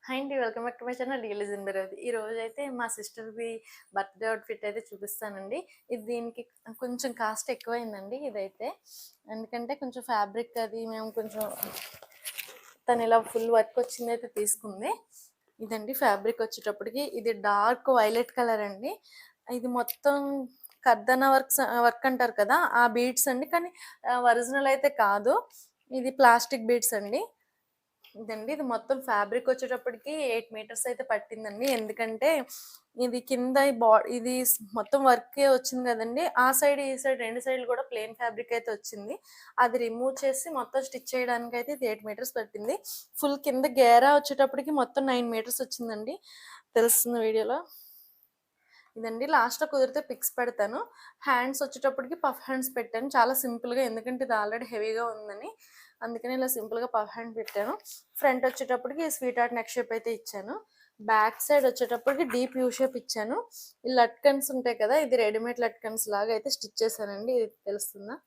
Hi అండి. Welcome back to my channel real జిందరది. ఈ రోజైతే మా సిస్టర్‌ది బర్త్‌డే అవుట్‌ఫిట్ అయితే చూపిస్తానండి. ఇది దీనికి కొంచెం కాస్ట్ ఎక్కువైందండి ఇదైతే. ఎందుకంటే కొంచెం ఫ్యాబ్రిక్ అది మేము కొంచెం తను ఇలా ఫుల్ వర్క్ వచ్చిందైతే తీసుకుంది. ఇదండి ఫ్యాబ్రిక్ వచ్చేటప్పటికి ఇది డార్క్ వైలెట్ కలర్ అండి. ఇది మొత్తం కర్దన వర్క్ అంటారు కదా! ఆ బీడ్స్ అండి. కానీ ఒరిజినల్ అయితే కాదు. ఇది ప్లాస్టిక్ బీడ్స్ అండి. ఇదండి. ఇది మొత్తం ఫ్యాబ్రిక్ వచ్చేటప్పటికి 8 మీటర్స్ అయితే పట్టిందండి. ఎందుకంటే ఇది కింద ఇది మొత్తం వర్కే వచ్చింది కదండీ! ఆ సైడ్, ఈ సైడ్ 2 సైడ్‌లు కూడా ప్లెయిన్ ఫ్యాబ్రిక్ అయితే వచ్చింది. అది రిమూవ్ చేసి మొత్తం స్టిచ్ చేయడానికైతే ఇది 8 మీటర్స్ పట్టింది. ఫుల్ కింద గేరా వచ్చేటప్పటికి మొత్తం 9 మీటర్స్ వచ్చిందండి. తెలుస్తుంది వీడియోలో. ఇదండి లాస్ట్‌లో కుదిరితే పిక్స్ పెడతాను. హ్యాండ్స్ వచ్చేటప్పటికి పఫ్ హ్యాండ్స్ పెట్టాను. చాలా సింపుల్‌గా, ఎందుకంటే ఇది ఆల్రెడీ హెవీగా ఉందని. అందుకని ఇలా సింపుల్‌గా పఫ్ హ్యాండ్ పెట్టాను. ఫ్రంట్ వచ్చేటప్పటికి స్వీట్ హార్ట్ నెక్ షేప్ అయితే ఇచ్చాను. బ్యాక్ సైడ్ వచ్చేటప్పటికి డీప్ యూ షేప్ ఇచ్చాను. ఈ లట్కన్స్ ఉంటాయి కదా! ఇది రెడీమేడ్ లట్కన్స్ లాగా అయితే స్టిచ్ చేశానండి. ఇది తెలుస్తుందా?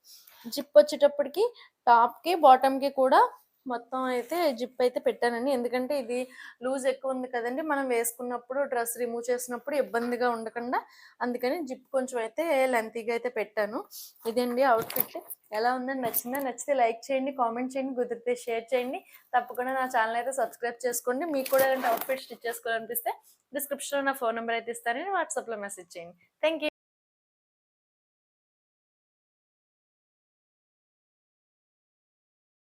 జిప్ వచ్చేటప్పటికి టాప్‌కి, బాటమ్‌కి కూడా మొత్తం అయితే జిప్ అయితే పెట్టానండి. ఎందుకంటే ఇది లూజ్ ఎక్కువ ఉంది కదండీ! మనం వేసుకున్నప్పుడు డ్రెస్ రిమూవ్ చేసినప్పుడు ఇబ్బందిగా ఉండకుండా అందుకని జిప్ కొంచెం అయితే లెంతీగా అయితే పెట్టాను. ఇదండి అవుట్‌ఫిట్. ఎలా ఉందని నచ్చిందా? నచ్చితే లైక్ చేయండి, కామెంట్ చేయండి, కుదిరితే షేర్ చేయండి. తప్పకుండా నా ఛానల్ అయితే సబ్స్క్రైబ్ చేసుకోండి. మీకు కూడా ఇలాంటి అవుట్‌ఫిట్ స్టిచ్ చేసుకోవాలనిపిస్తే డిస్క్రిప్షన్‌లో నా ఫోన్ నంబర్ అయితే ఇస్తాను. వాట్సాప్‌లో మెసేజ్ చేయండి. Thank you.